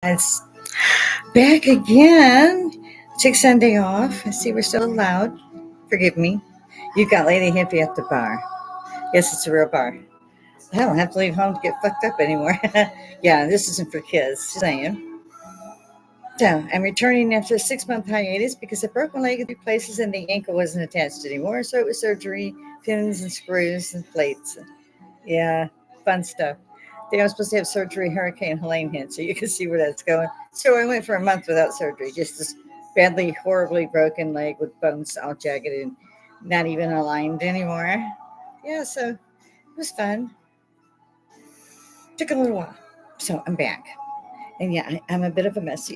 It's back again. Took Sunday off. I see we're still loud. Forgive me. You got Lady Hippy at the bar. Yes, it's a real bar. I don't have to leave home to get fucked up anymore. Yeah, this isn't for kids. Just saying. So I'm returning after a 6 month hiatus because I broke my leg in 3 places and the ankle wasn't attached anymore. So it was surgery, pins and screws and plates. Yeah, fun stuff. They were supposed to have surgery Hurricane Helene hit, so you can see where that's going. So I went for a month without surgery, just this badly, horribly broken leg with bones all jagged and not even aligned anymore. Yeah, so it was fun. Took a little while. So I'm back. And yeah, I'm a bit of a mess.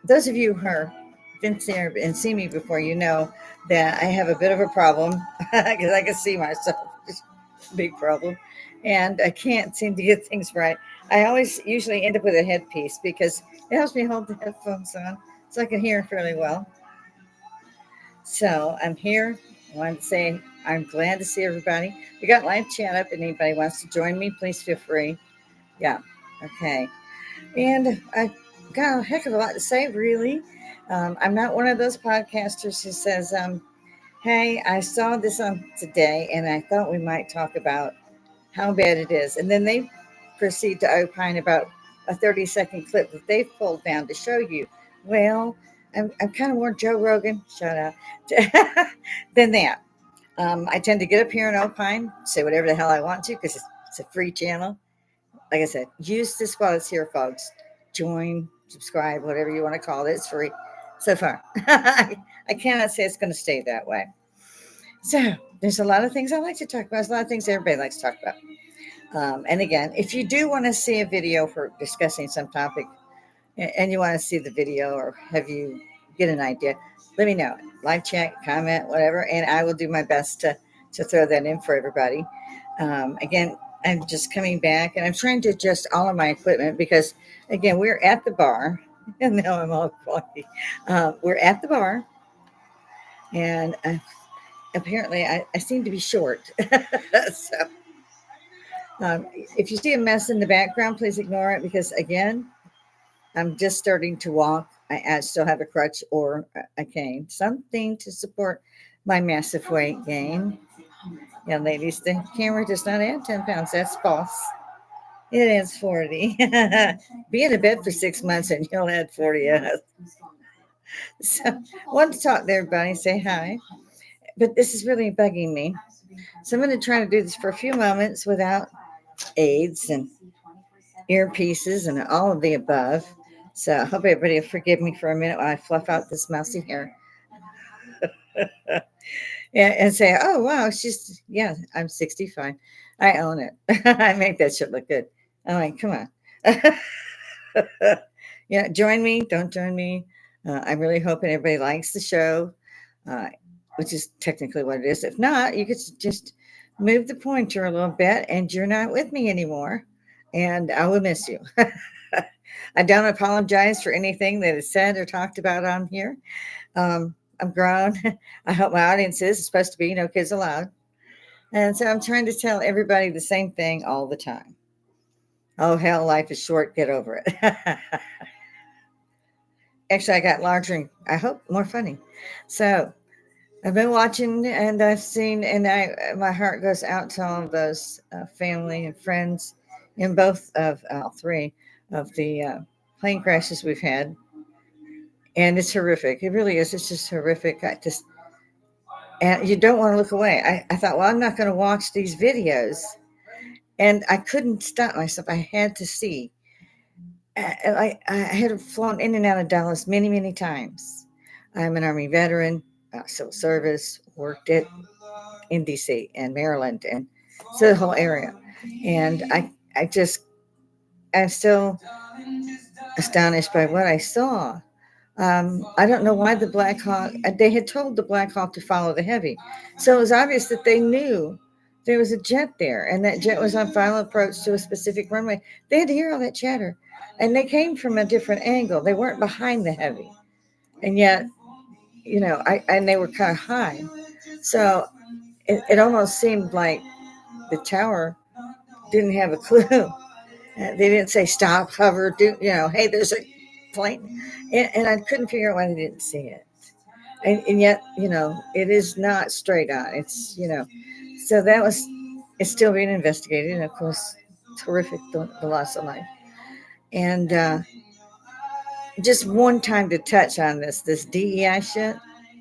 Those of you who are been there and seen me before, you know that I have a bit of a problem because I can see myself. It's a big problem. And I can't seem to get things right. I always usually end up with a headpiece because it helps me hold the headphones on so I can hear fairly well. So I'm here. I wanted to say I'm glad to see everybody. We got live chat up, and anybody wants to join me, please feel free. Yeah. Okay. And I got a heck of a lot to say, really. I'm not one of those podcasters who says, hey, I saw this on today and I thought we might talk about how bad it is. And then they proceed to opine about a 30-second clip that they've pulled down to show you. Well, I'm kind of more Joe Rogan, shout out, than that. I tend to get up here and opine, say whatever the hell I want to because it's a free channel. Like I said, use this while it's here, folks. Join, subscribe, whatever you want to call it. It's free so far. I cannot say it's going to stay that way. So there's a lot of things I like to talk about. There's a lot of things everybody likes to talk about. And again, if you do want to see a video for discussing some topic and you want to see the video or have you get an idea, let me know. Live chat, comment, whatever, and I will do my best to throw that in for everybody. Again, I'm just coming back and I'm trying to adjust all of my equipment because, again, we're at the bar. And now I'm all foggy. We're at the bar, and apparently I seem to be short. So if you see a mess in the background, please ignore it because, again, I'm just starting to walk. I still have a crutch or a cane, something to support my massive weight gain. Yeah, ladies, the camera does not add 10 pounds. That's false. It adds 40. Be in a bed for 6 months and you'll add 40. So, I want to talk to everybody, say hi. But this is really bugging me. So, I'm going to try to do this for a few moments without aids and earpieces and all of the above. So, I hope everybody will forgive me for a minute while I fluff out this mousy hair. And say, oh, wow, she's, yeah, I'm 65. I own it. I make that shit look good. I'm like, come on. Yeah, join me. Don't join me. I'm really hoping everybody likes the show, uh, which is technically what it is. If not, you could just move the pointer a little bit and you're not with me anymore. And I will miss you. I don't apologize for anything that is said or talked about on here. I'm grown. I hope my audience is supposed to be no kids allowed. And so I'm trying to tell everybody the same thing all the time. Oh, hell, life is short. Get over it. Actually, I got larger and I hope more funny. So I've been watching and I've seen, and my heart goes out to all of those family and friends in both of all three of the plane crashes we've had. And it's horrific. It really is. It's just horrific. And you don't want to look away. I thought, well, I'm not going to watch these videos. And I couldn't stop myself. I had to see. I had flown in and out of Dallas many, many times. I'm an Army veteran, civil service, worked in DC and Maryland, and so the whole area. And I'm still astonished by what I saw. I don't know why the Black Hawk, they had told the Black Hawk to follow the Heavy. So it was obvious that they knew there was a jet there and that jet was on final approach to a specific runway. They had to hear all that chatter. And they came from a different angle. They weren't behind the Heavy. And yet, and they were kind of high. So it almost seemed like the tower didn't have a clue. They didn't say stop, hover, do, hey, there's a plane. And I couldn't figure out why they didn't see it. And yet, it is not straight on. So it's still being investigated. And of course, it's horrific, the loss of life. And just one time to touch on this DEI shit.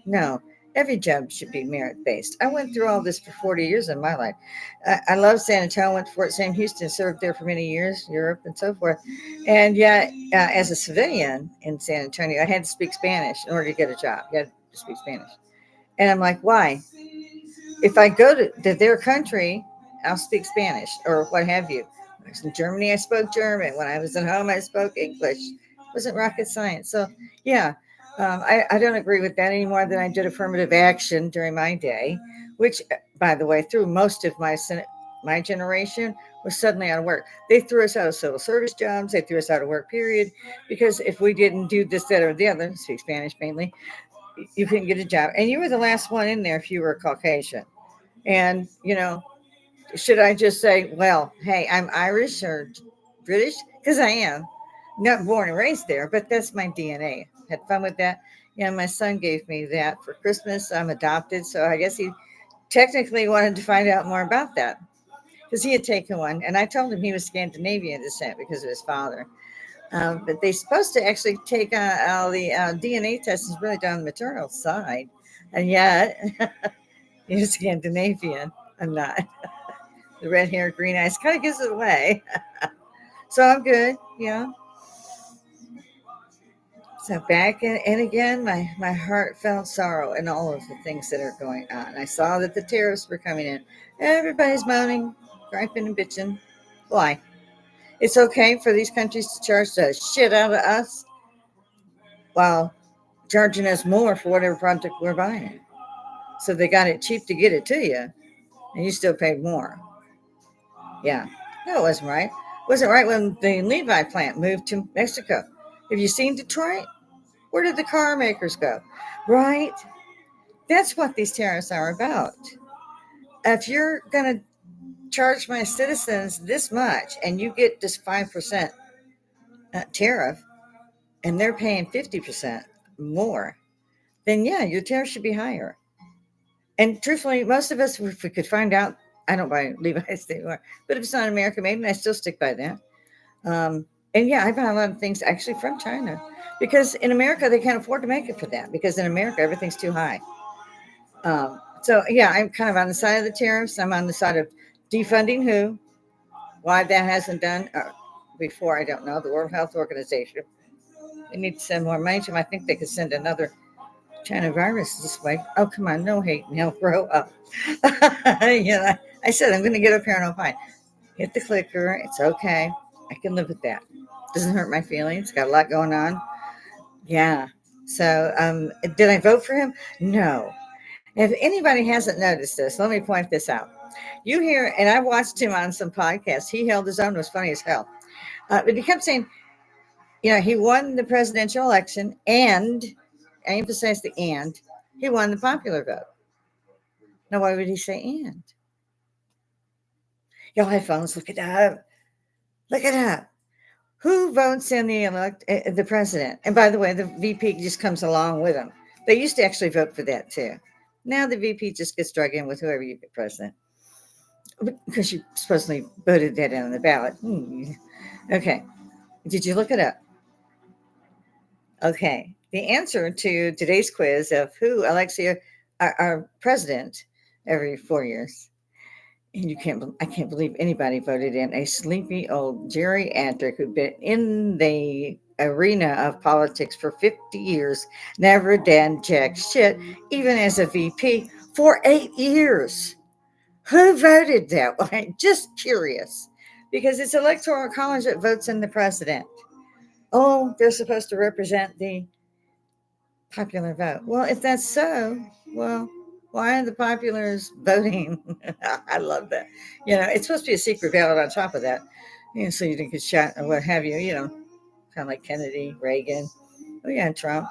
No, every job should be merit based. I went through all this for 40 years in my life. I love San Antonio, went to Fort Sam Houston, served there for many years, Europe and so forth. And yet, as a civilian in San Antonio, I had to speak Spanish in order to get a job. You had to speak Spanish. And I'm like, why? If I go to their country, I'll speak Spanish or what have you. When I was in Germany, I spoke German. When I was at home, I spoke English. It wasn't rocket science. So, yeah, I don't agree with that any more than I did affirmative action during my day, which, by the way, through most of my generation was suddenly out of work. They threw us out of civil service jobs. They threw us out of work, period, because if we didn't do this, that, or the other, speak Spanish mainly, you couldn't get a job. And you were the last one in there if you were Caucasian. And, should I just say, well, hey, I'm Irish or British? Because I am. Not born and raised there, but that's my DNA. Had fun with that. My son gave me that for Christmas. I'm adopted. So I guess he technically wanted to find out more about that because he had taken one. And I told him he was Scandinavian descent because of his father. But they're supposed to actually take all the DNA tests is really done on the maternal side. And yet, you're Scandinavian. I'm not. The red hair, green eyes kind of gives it away. So I'm good. So back and again, my heart felt sorrow in all of the things that are going on. I saw that the tariffs were coming in. Everybody's moaning, griping, and bitching. Why? It's okay for these countries to charge the shit out of us while charging us more for whatever product we're buying. So they got it cheap to get it to you, and you still paid more. Yeah, no, it wasn't right. It wasn't right when the Levi plant moved to Mexico. Have you seen Detroit? Where did the car makers go? Right? That's what these tariffs are about. If you're going to charge my citizens this much and you get this 5% tariff and they're paying 50% more, then yeah, your tariff should be higher. And truthfully, most of us, if we could find out, I don't buy Levi's anymore, but if it's not American made, I still stick by that. And yeah, I buy a lot of things actually from China because in America, they can't afford to make it for that because in America, everything's too high. So yeah, I'm kind of on the side of the tariffs. I'm on the side of defunding who, why that hasn't done before, I don't know. The World Health Organization. They need to send more money to them. I think they could send another China virus this way. Oh, come on. No hate mail. Grow up. I said, I'm going to get up here and I'll fine. Hit the clicker. It's okay. I can live with that. Doesn't hurt my feelings. Got a lot going on. Yeah. So, did I vote for him? No. If anybody hasn't noticed this, let me point this out. You hear, and I watched him on some podcasts. He held his own. It was funny as hell. But he kept saying, he won the presidential election, and I emphasize the and, he won the popular vote. Now, why would he say and? Y'all have phones. Look it up. Look it up. Who votes in the president? And by the way, the VP just comes along with him. They used to actually vote for that too. Now the VP just gets drug in with whoever you get president because you supposedly voted that in on the ballot. Okay. Did you look it up? Okay. The answer to today's quiz of who elects our president every 4 years. And I can't believe anybody voted in a sleepy old geriatric who'd been in the arena of politics for 50 years, never done jack shit, even as a VP for 8 years. Who voted that way? Just curious, because it's electoral college that votes in the president. Oh, they're supposed to represent the popular vote. Well, if that's so, well, why are the populars voting? I love that. It's supposed to be a secret ballot on top of that, so you didn't get shot or what have you, kind of like Kennedy, Reagan. Oh, yeah, Trump.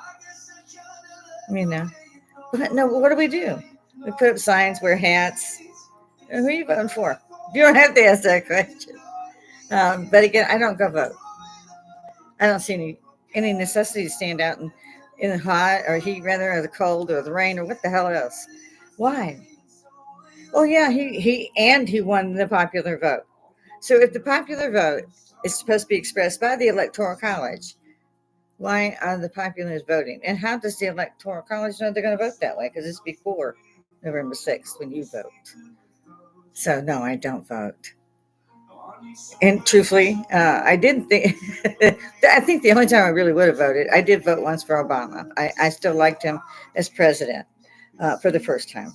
But no, what do? We put up signs, wear hats. Who are you voting for? You don't have to ask that question. But again, I don't go vote. I don't see any necessity to stand out in the hot or heat, rather, or the cold or the rain or what the hell else. Why? Oh yeah, he won the popular vote. So if the popular vote is supposed to be expressed by the Electoral College, why are the populace voting? And how does the Electoral College know they're going to vote that way? Because it's before November 6th when you vote. So no, I don't vote. And truthfully, I didn't think. I think the only time I really would have voted, I did vote once for Obama. I still liked him as president for the first time.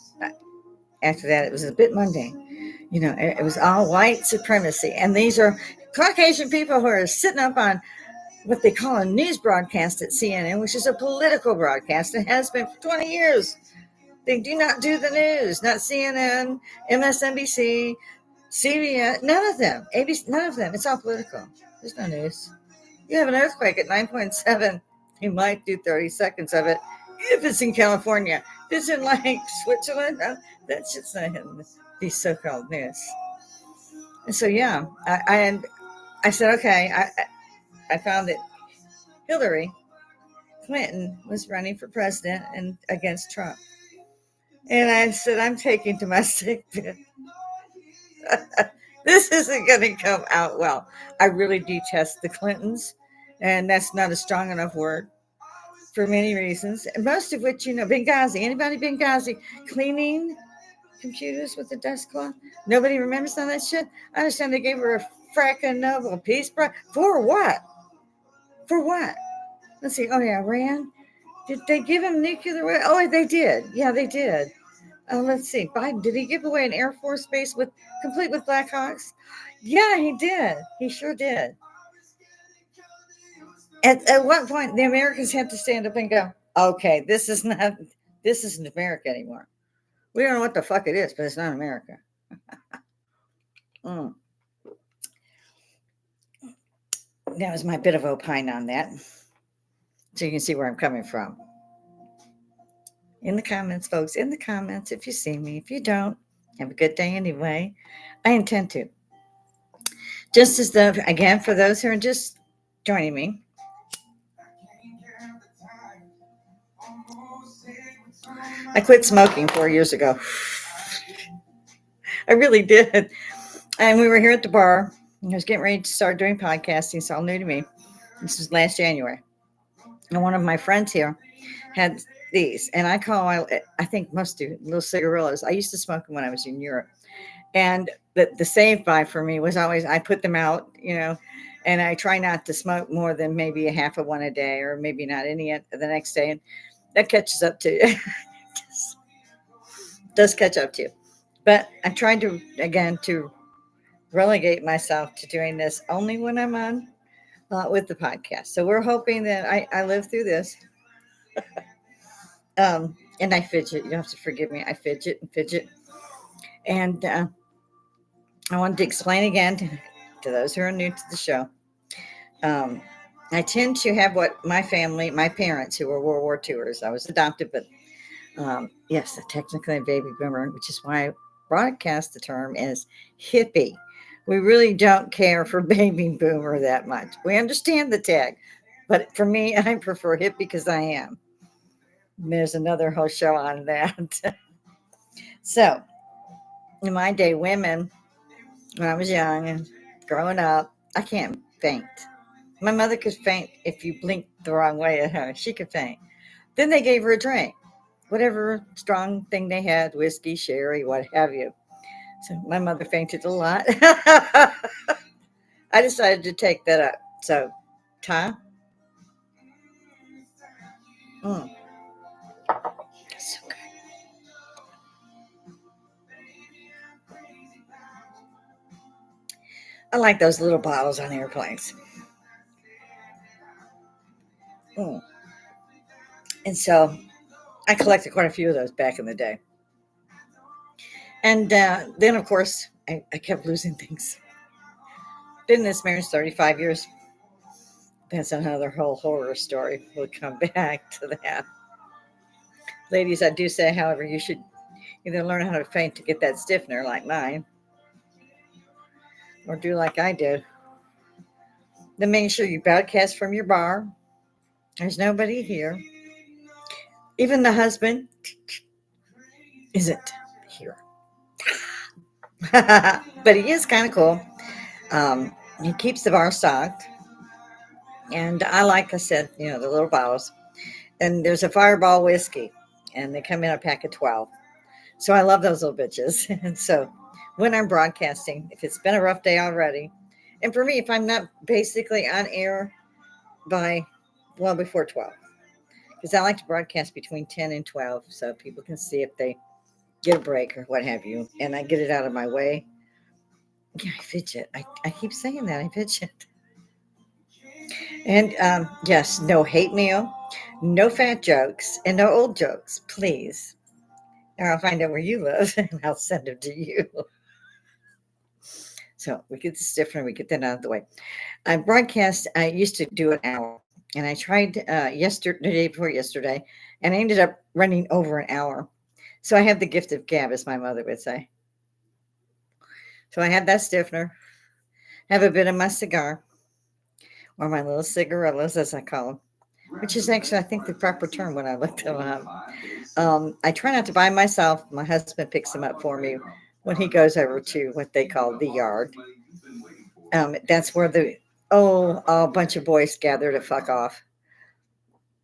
After that, it was a bit mundane. It was all white supremacy, and these are Caucasian people who are sitting up on what they call a news broadcast at CNN, which is a political broadcast and has been for 20 years. They do not do the news, not CNN, MSNBC, CBS, none of them. ABC, none of them. It's all political. There's no news. You have an earthquake at 9.7. You might do 30 seconds of it if it's in California. If it's in like Switzerland, that's just not in the so-called news. And so, yeah, I said, okay, I found that Hillary Clinton was running for president and against Trump. And I said, I'm taking to my sick bed. This isn't going to come out well. I really detest the Clintons, and that's not a strong enough word for many reasons, and most of which, Benghazi. Anybody Benghazi cleaning computers with a dust cloth? Nobody remembers all that shit. I understand they gave her a fracking Nobel Peace Prize. For what? For what? Let's see. Oh, yeah, Iran. Did they give him nuclear? Oh, they did. Yeah, they did. Let's see. Biden, did he give away an Air Force base complete with Black Hawks? Yeah, he did. He sure did. At what point the Americans had to stand up and go, okay, this isn't America anymore. We don't know what the fuck it is, but it's not America. Mm. That was my bit of opine on that. So you can see where I'm coming from. In the comments, folks, in the comments, if you see me. If you don't, have a good day anyway. I intend to. Just as again, for those who are just joining me, I quit smoking 4 years ago. I really did. And we were here at the bar. I was getting ready to start doing podcasting. It's all new to me. This was last January. And one of my friends here had these. And I think most do, little cigarillos. I used to smoke them when I was in Europe. And the save by for me was always, I put them out, and I try not to smoke more than maybe a half of one a day, or maybe not any the next day. And that catches up to you. Does catch up to you. But I'm trying to relegate myself to doing this only when I'm on with the podcast. So we're hoping that I live through this. And I fidget. You have to forgive me. I fidget and fidget. And I wanted to explain again to those who are new to the show. I tend to have what my parents who were World War IIers. I was adopted, but yes, technically a baby boomer, which is why I broadcast the term as hippie. We really don't care for baby boomer that much. We understand the tag, but for me, I prefer hippie because I am. There's another whole show on that. So, in my day, women, when I was young and growing up, I can't faint. My mother could faint if you blinked the wrong way at her. She could faint. Then they gave her a drink, whatever strong thing they had, whiskey, sherry, what have you. So my mother fainted a lot. I decided to take that up. So, Ty? So good. I like those little bottles on airplanes. Mm. And so I collected quite a few of those back in the day. And then, of course, I kept losing things. Been in this marriage 35 years. That's another whole horror story. We'll come back to that. Ladies, I do say, however, you should either learn how to faint to get that stiffener like mine, or do like I did. Then make sure you broadcast from your bar. There's nobody here. Even the husband isn't here. But he is kind of cool. He keeps the bar stocked. And I like I said, the little bottles. And there's a Fireball whiskey. And they come in a pack of 12. So I love those little bitches. And so when I'm broadcasting, if it's been a rough day already, and for me, if I'm not basically on air by, well, before 12, because I like to broadcast between 10 and 12 so people can see if they get a break or what have you. And I get it out of my way. Yeah, I fidget. I keep saying that. I fidget. And yes, no hate mail, no fat jokes, and no old jokes, please. Or I'll find out where you live and I'll send them to you. So we get this different. We get that out of the way. I broadcast. I used to do an hour, and I tried yesterday, the day before yesterday, and I ended up running over an hour. So I have the gift of gab, as my mother would say. So I had that stiffener, have a bit of my cigar, or my little cigarillas, as I call them, which is actually, I think, the proper term when I looked them up. I try not to buy myself. My husband picks them up for me when he goes over to what they call the yard. That's where a bunch of boys gather to fuck off.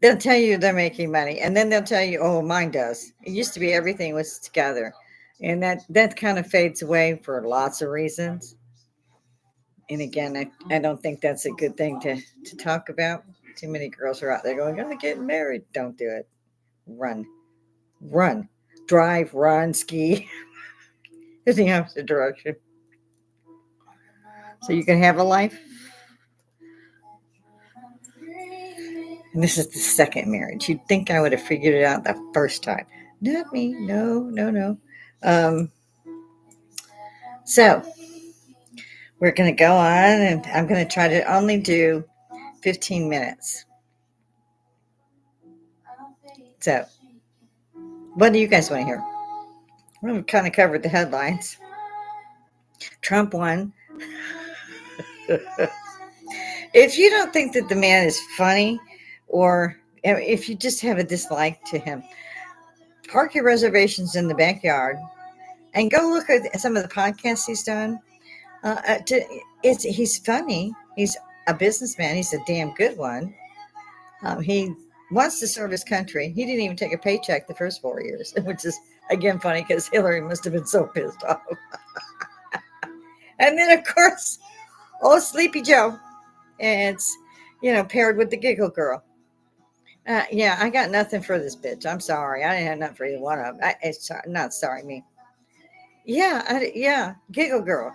They'll tell you they're making money, and then they'll tell you, "Oh, mine does." It used to be everything was together, and that kind of fades away for lots of reasons. And again, I don't think that's a good thing to talk about. Too many girls are out there going, "I'm getting married." Don't do it. Run, run, drive, run, ski in the opposite direction, so you can have a life. And this is the second marriage. You'd think I would have figured it out the first time. Not me. No, no, no. Um, so we're going to go on, and I'm going to try to only do 15 minutes. So, what do you guys want to hear? Well, we've kind of covered the headlines. Trump won. If you don't think that the man is funny, or if you just have a dislike to him, park your reservations in the backyard and go look at some of the podcasts he's done. He's funny. He's a businessman. He's a damn good one. He wants to serve his country. He didn't even take a paycheck the first 4 years, which is again funny because Hillary must have been so pissed off. And then of course, old Sleepy Joe, and it's paired with the Giggle Girl. Yeah, I got nothing for this bitch. I'm sorry. I didn't have nothing for either one of them. It's not sorry me. Yeah, yeah, Giggle Girl.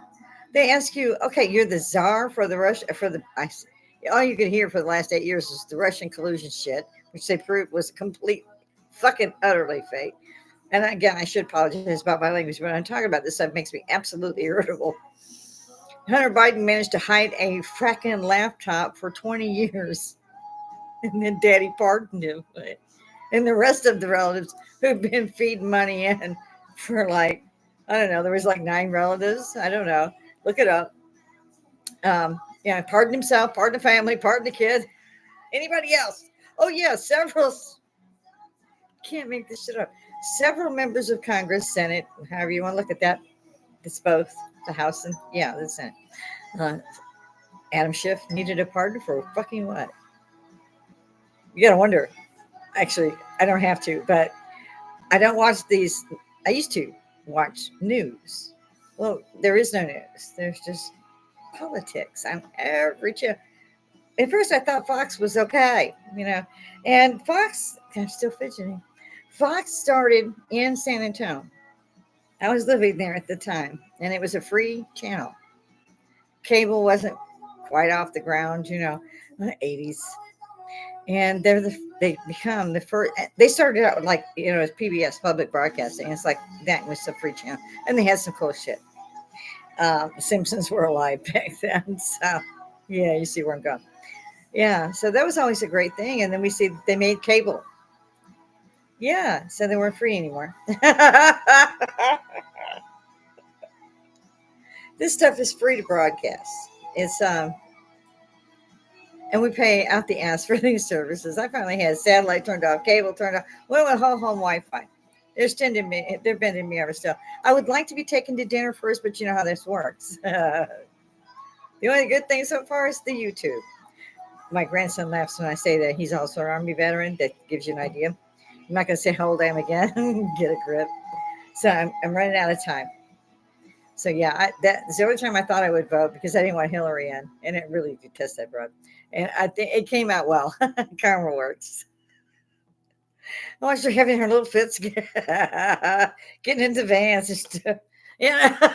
They ask you, okay, you're the czar for the all you could hear for the last 8 years is the Russian collusion shit, which they proved was complete fucking utterly fake. And again, I should apologize about my language, but when I'm talking about this stuff, it makes me absolutely irritable. Hunter Biden managed to hide a fracking laptop for 20 years, and then Daddy pardoned him. And the rest of the relatives who've been feeding money in for I don't know, there was 9 relatives. I don't know. Look it up. Pardon himself, pardon the family, pardon the kid. Anybody else? Oh, yeah, several. Can't make this shit up. Several members of Congress, Senate, however you want to look at that. It's both the House and, the Senate. Adam Schiff needed a pardon for fucking what? You got to wonder. Actually, I don't have to, but I don't watch these. I used to watch news. Well, there is no news. There's just politics on every channel. At first, I thought Fox was okay, and Fox, I'm still fidgeting. Fox started in San Antonio. I was living there at the time, and it was a free channel. Cable wasn't quite off the ground, in the 80s. And they become the first. They started out as PBS, public broadcasting. It's like that was a free channel, and they had some cool shit. The Simpsons were alive back then, so yeah, you see where I'm going. Yeah, so that was always a great thing. And then we see they made cable. Yeah, so they weren't free anymore. This stuff is free to broadcast. It's and we pay out the ass for these services. I finally had satellite turned off, cable turned off, went with whole home Wi-Fi. They're bending me over still. I would like to be taken to dinner first, but you know how this works. The only good thing so far is the YouTube. My grandson laughs when I say that. He's also an Army veteran. That gives you an idea. I'm not going to say how old I am again. Get a grip. So I'm running out of time. So yeah, that's the only time I thought I would vote because I didn't want Hillary in, and it really did test that broad. And I think it came out well. Karma works. I watched her having her little fits, getting into vans and stuff. Yeah.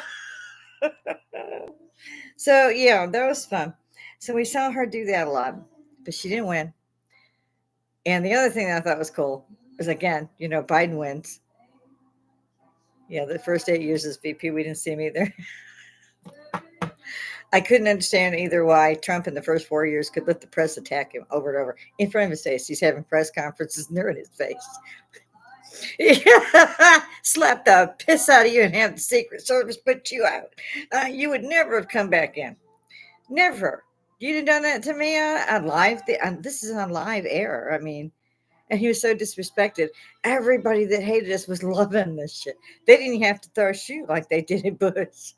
So yeah, that was fun. So we saw her do that a lot, but she didn't win. And the other thing that I thought was cool was again, Biden wins. Yeah, the first 8 years as VP, we didn't see him either. I couldn't understand either why Trump in the first 4 years could let the press attack him over and over in front of his face. He's having press conferences and they're in his face. Slap the piss out of you and have the Secret Service put you out. You would never have come back in. Never. You'd have done that to me on live. This is on live air. I mean, and he was so disrespected. Everybody that hated us was loving this shit. They didn't even have to throw a shoe like they did in Bush.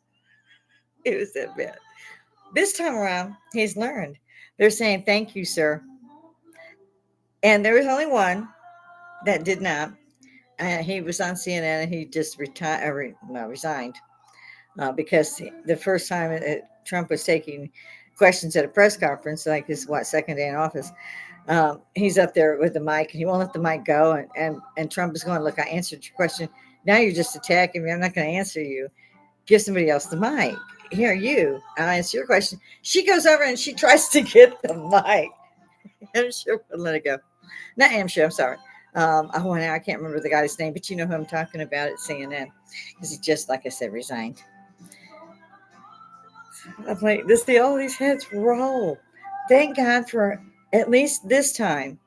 It was that bad. This time around, he's learned. They're saying, thank you, sir. And there was only one that did not. He was on CNN and he just resigned because the first time Trump was taking questions at a press conference, like his second day in office, he's up there with the mic and he won't let the mic go. And Trump is going, look, I answered your question. Now you're just attacking me. I'm not going to answer you. Give somebody else the mic. Here, you. I'll answer your question. She goes over and she tries to get the mic. I'm sure we'll let it go. Not Amsha, I'm sorry. I can't remember the guy's name, but you know who I'm talking about at CNN. Because he just, like I said, resigned. I'm like, all these heads roll. Thank God for at least this time.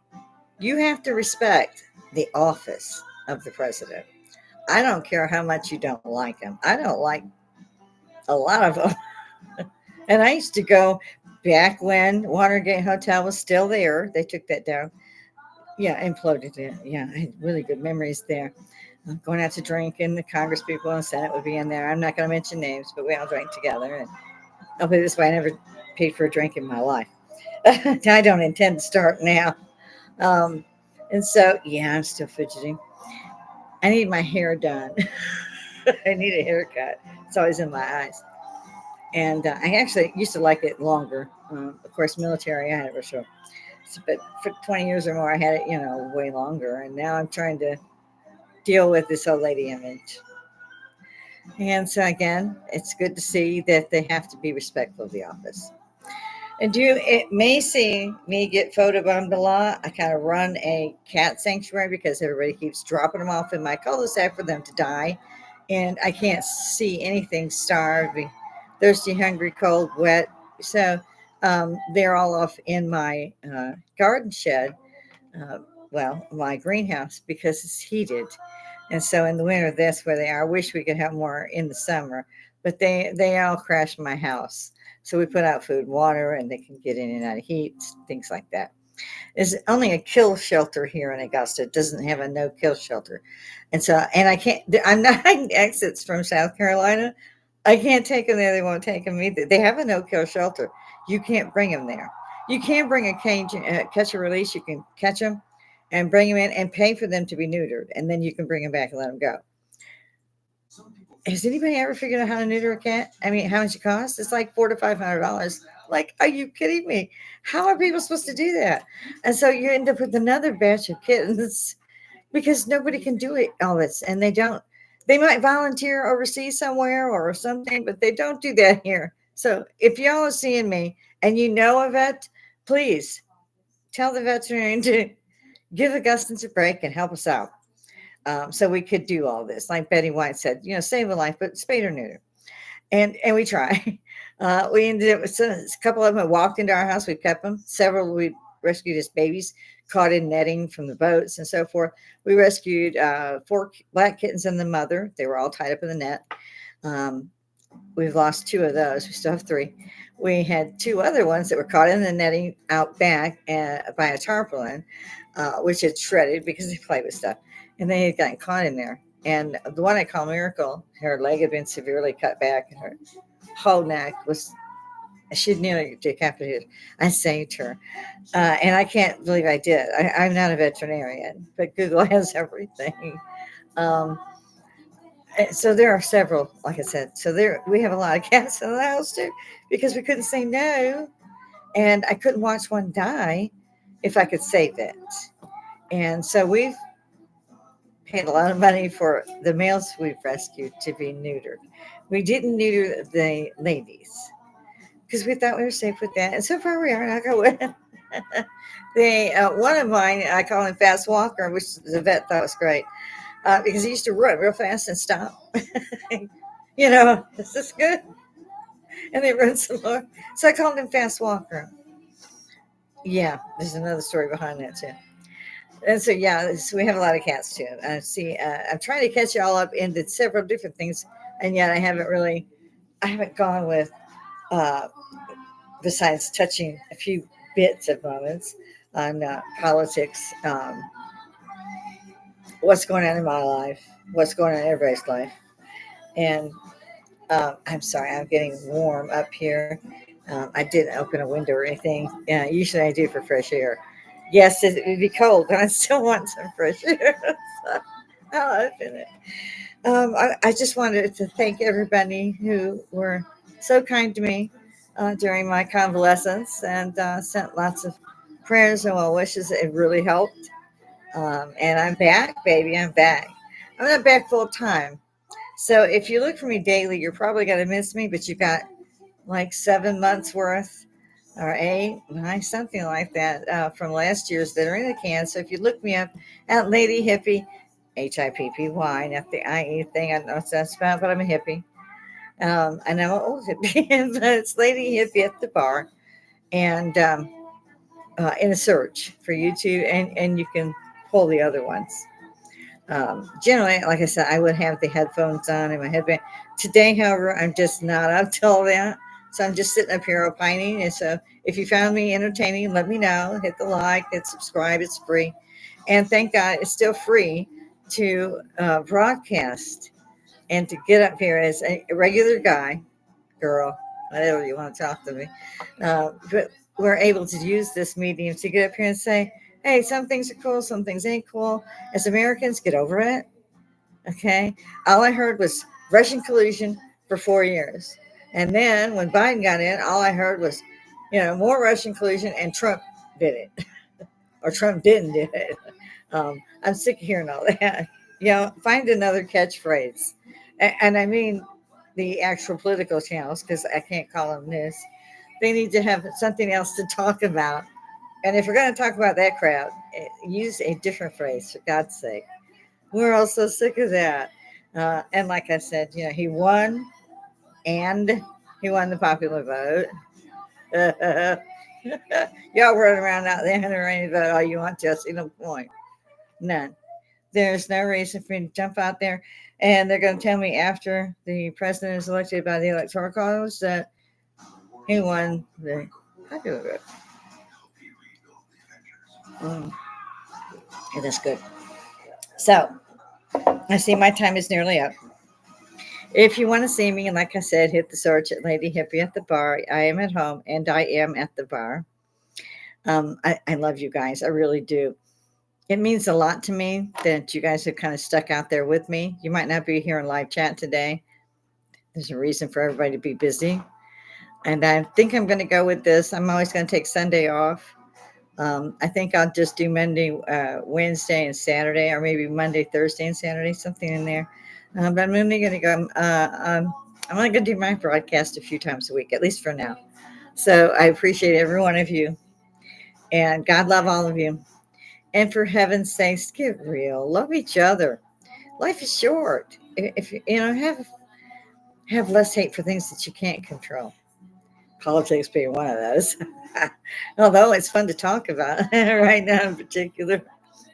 You have to respect the office of the president. I don't care how much you don't like him. I don't like a lot of them. And I used to go back when Watergate Hotel was still there. They took that down. Yeah, imploded it. Yeah, I had really good memories there. Going out to drink, and the Congress people and the Senate would be in there. I'm not going to mention names, but we all drank together. And I'll put it this way, I never paid for a drink in my life. I don't intend to start now. And so, yeah, I'm still fidgeting. I need my hair done. I need a haircut. It's always in my eyes. And I actually used to like it longer. Of course, military, I had it for sure. But for 20 years or more, I had it, way longer. And now I'm trying to deal with this old lady image. And so, again, it's good to see that they have to be respectful of the office. And it may see me get photobombed a lot. I kind of run a cat sanctuary because everybody keeps dropping them off in my cul-de-sac for them to die. And I can't see anything starving, thirsty, hungry, cold, wet. So they're all off in my garden shed, my greenhouse, because it's heated. And so in the winter, that's where they are. I wish we could have more in the summer, but they all crash my house. So we put out food, water, and they can get in and out of heat, things like that. There's only a kill shelter here in Augusta. It doesn't have a no kill shelter. And I can't, I'm not exits from South Carolina. I can't take them there. They won't take them either. They have a no kill shelter. You can't bring them there. You can bring a cage, catch and release. You can catch them and bring them in and pay for them to be neutered. And then you can bring them back and let them go. Has anybody ever figured out how to neuter a cat? I mean, how much it costs? It's like $400 to $500. Like, are you kidding me? How are people supposed to do that? And so you end up with another batch of kittens because nobody can do it all this, and they don't. They might volunteer overseas somewhere or something, but they don't do that here. So if y'all are seeing me and you know a vet, please tell the veterinarian to give Augustans a break and help us out. So we could do all this. Like Betty White said, save a life, but spade or neuter. And we try. We ended up with a couple of them that walked into our house. We kept them. Several we rescued as babies, caught in netting from the boats and so forth. We rescued 4 black kittens and the mother. They were all tied up in the net. we've lost two of those. We still have three. We had two other ones that were caught in the netting out back by a tarpaulin, which had shredded because they play with stuff, and they had gotten caught in there. And the one I call Miracle, her leg had been severely cut back, and her whole neck was, she'd nearly decapitated. I saved her. And I can't believe I did. I'm not a veterinarian, but Google has everything. Um, so there are several, like I said. So there, we have a lot of cats in the house too, because we couldn't say no, and I couldn't watch one die if I could save it. And so we've paid a lot of money for the males we've rescued to be neutered. We didn't neuter the ladies because we thought we were safe with that, and so far we are. Knock on wood. They one of mine, I call him Fast Walker, which the vet thought was great because he used to run real fast and stop. This is good, and they run some more. So I called him Fast Walker. Yeah, there's another story behind that too. And so yeah, so we have a lot of cats too. See, I'm trying to catch you all up into several different things, and yet I haven't gone with uh, besides touching a few bits of moments on politics, what's going on in my life, what's going on in everybody's life. And I'm sorry, I'm getting warm up here. I didn't open a window or anything. Usually I do for fresh air. Yes, it would be cold, but I still want some fresh air. So I'll open it. I just wanted to thank everybody who were so kind to me during my convalescence and sent lots of prayers and well wishes. It really helped. And I'm back, baby. I'm back. I'm not back full time. So if you look for me daily, you're probably going to miss me, but you got like 7 months worth or 8, 9, something like that from last year's that are in the can. So if you look me up at Lady Hippy, Hippy, not the IE thing, I don't know what that's about, but I'm a hippie. I know an old hippie, but it's Lady Hippy at the bar. And in a search for YouTube, and you can pull the other ones. Generally, like I said, I would have the headphones on and my headband. Today, however, I'm just not up to all that. So I'm just sitting up here opining. And so if you found me entertaining, let me know. Hit the like, hit subscribe. It's free. And thank God it's still free to broadcast and to get up here as a regular guy, girl, whatever you want to talk to me. But we're able to use this medium to get up here and say, hey, some things are cool, some things ain't cool. As Americans, get over it. Okay. All I heard was Russian collusion for 4 years. And then when Biden got in, all I heard was, more Russian collusion and Trump did it or Trump didn't do it. I'm sick of hearing all that. Find another catchphrase. And I mean the actual political channels because I can't call them news. They need to have something else to talk about. And if we're going to talk about that crowd, use a different phrase, for God's sake. We're all so sick of that. And like I said, he won and he won the popular vote. Y'all running around out there and running about all you want to. See no point. None. There's no reason for me to jump out there. And they're going to tell me after the president is elected by the electoral college that he won the popular vote. Yeah, that's good. So I see my time is nearly up. If you want to see me, and like I said, hit the search at Lady Hippy at the bar. I am at home and I am at the bar. I love you guys. I really do. It means a lot to me that you guys have kind of stuck out there with me. You might not be here in live chat today. There's a reason for everybody to be busy. And I think I'm going to go with this. I'm always going to take Sunday off. I think I'll just do Monday, Wednesday, and Saturday, or maybe Monday, Thursday, and Saturday, something in there. But I'm only going to go. I'm only going to do my broadcast a few times a week, at least for now. So I appreciate every one of you, and God love all of you. And for heaven's sakes, get real. Love each other. Life is short. If have less hate for things that you can't control. Politics being one of those. Although it's fun to talk about right now in particular.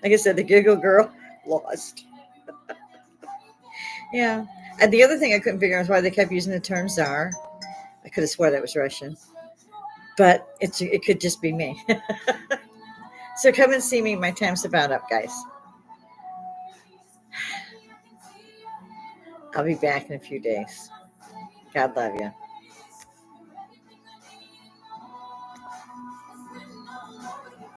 Like I said, the Giggle Girl lost. Yeah. And the other thing I couldn't figure out is why they kept using the term czar. I could have swore that was Russian, but it could just be me. So come and see me. My time's about up, guys. I'll be back in a few days. God love you.